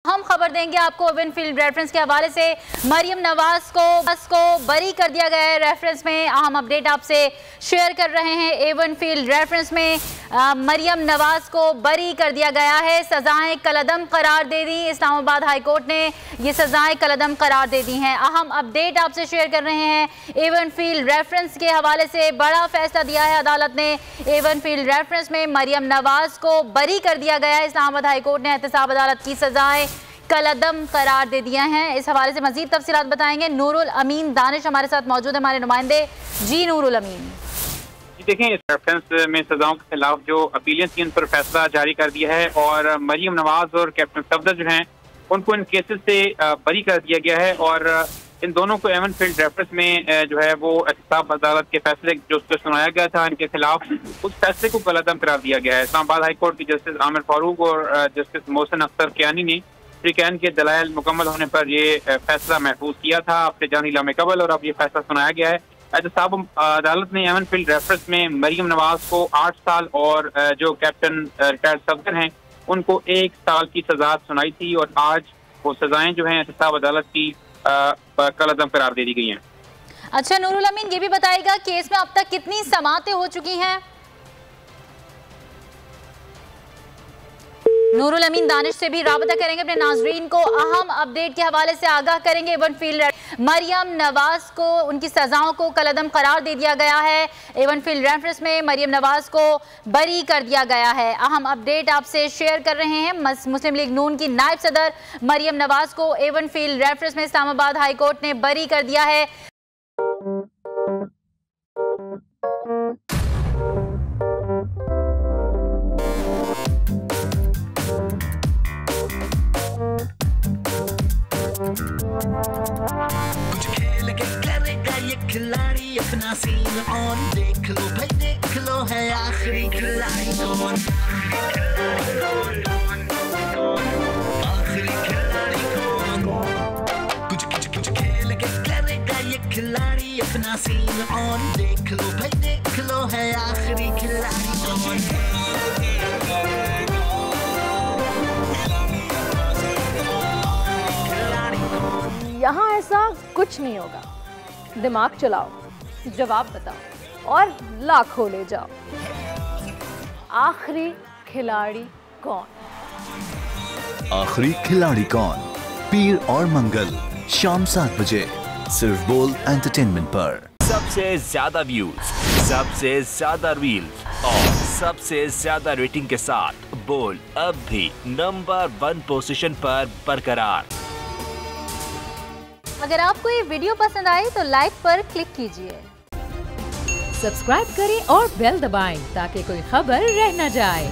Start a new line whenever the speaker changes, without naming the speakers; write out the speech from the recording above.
हम खबर देंगे आपको एवन फील्ड रेफरेंस के हवाले से। मरियम नवाज को बरी कर दिया गया है। रेफरेंस में अहम अपडेट आपसे शेयर कर रहे हैं। एवन फील्ड रेफरेंस में मरियम नवाज को बरी कर दिया गया है। सजाएं कलअदम करार दे दी। इस्लामाबाद हाई कोर्ट ने ये सजाएं कलअदम करार दे दी हैं। अहम अपडेट आपसे शेयर कर रहे हैं। एवन फील्ड रेफरेंस के हवाले से बड़ा फैसला दिया है अदालत ने। एवन फील्ड रेफरेंस में मरियम नवाज को बरी कर दिया गया है। इस्लामाबाद हाई कोर्ट ने एहतसाब अदालत की सजाएं कलअदम करार दे दिया है। इस हवाले से मजीद तफसीलात बताएंगे नूरुल अमीन दानिश हमारे साथ मौजूद है, हमारे नुमाइंदे। जी नूरुल अमीन।
देखें, इस रेफरेंस में सजाओं के खिलाफ जो अपीलियंस थी उन पर फैसला जारी कर दिया है और मरियम नवाज और कैप्टन सफदर जो हैं उनको इन केसेस से बरी कर दिया गया है और इन दोनों को एवन फील्ड रेफरेंस में जो है वो एहतसाब अदालत के फैसले जो उसको सुनाया गया था इनके खिलाफ, उस फैसले को कलअदम करार दिया गया है। इस्लामाबाद हाई कोर्ट की जस्टिस आमिर फारूक और जस्टिस मोहसिन अख्तर कियानी ने श्री कैन के दलाइल मुकम्मल होने पर ये फैसला महफूज किया था अपने जानिला में कबल और अब ये फैसला सुनाया गया है। एहतसाब अदालत ने एवन फील्ड रेफरेंस में मरियम नवाज को 8 साल और जो कैप्टन रिटायर्ड सफदर हैं उनको 1 साल की सजा सुनाई थी और आज वो सजाएं जो हैं एहतसाब अदालत की कलअदम करार दे दी गई हैं।
अच्छा नूरुल अमीन, ये भी बताएगा केस में अब तक कितनी समाअतें हो चुकी हैं? नूरुल अमीन दानिश से भी राबता करेंगे, अपने नाजरीन को अहम अपडेट के हवाले से आगाह करेंगे। एवन फील्ड मरियम नवाज को उनकी सजाओं को कलअदम करार दे दिया गया है। एवन फील्ड रेफरेंस में मरियम नवाज को बरी कर दिया गया है। अहम अपडेट आपसे शेयर कर रहे हैं। मुस्लिम लीग नून की नायब सदर मरियम नवाज को एवन फील्ड रेफरेंस में इस्लामाबाद हाई कोर्ट ने बरी कर दिया है।
कुछ खेल के करेगा ये खिलाड़ी अपना सीन ऑन, देख लो भाई देख लो है आखिरी खिलाड़ी कौन, आखिरी खिलाड़ी कौन। कुछ कुछ कुछ खेल के करेगा ये खिलाड़ी अपना सीन ऑन, देख लो भाई देख लो है आखिरी खिलाड़ी कौन।
यहाँ ऐसा कुछ नहीं होगा। दिमाग चलाओ, जवाब बताओ और लाखों ले जाओ। आखिरी खिलाड़ी कौन?
आखिरी खिलाड़ी कौन? पीर और मंगल शाम 7 बजे सिर्फ बोल एंटरटेनमेंट पर।
सबसे ज्यादा व्यूज, सबसे ज्यादा रील्स और सबसे ज्यादा रेटिंग के साथ बोल अब भी नंबर 1 पोजीशन पर बरकरार।
अगर आपको ये वीडियो पसंद आई तो लाइक पर क्लिक कीजिए,
सब्सक्राइब करें और बेल दबाएं ताकि कोई खबर रह न जाए।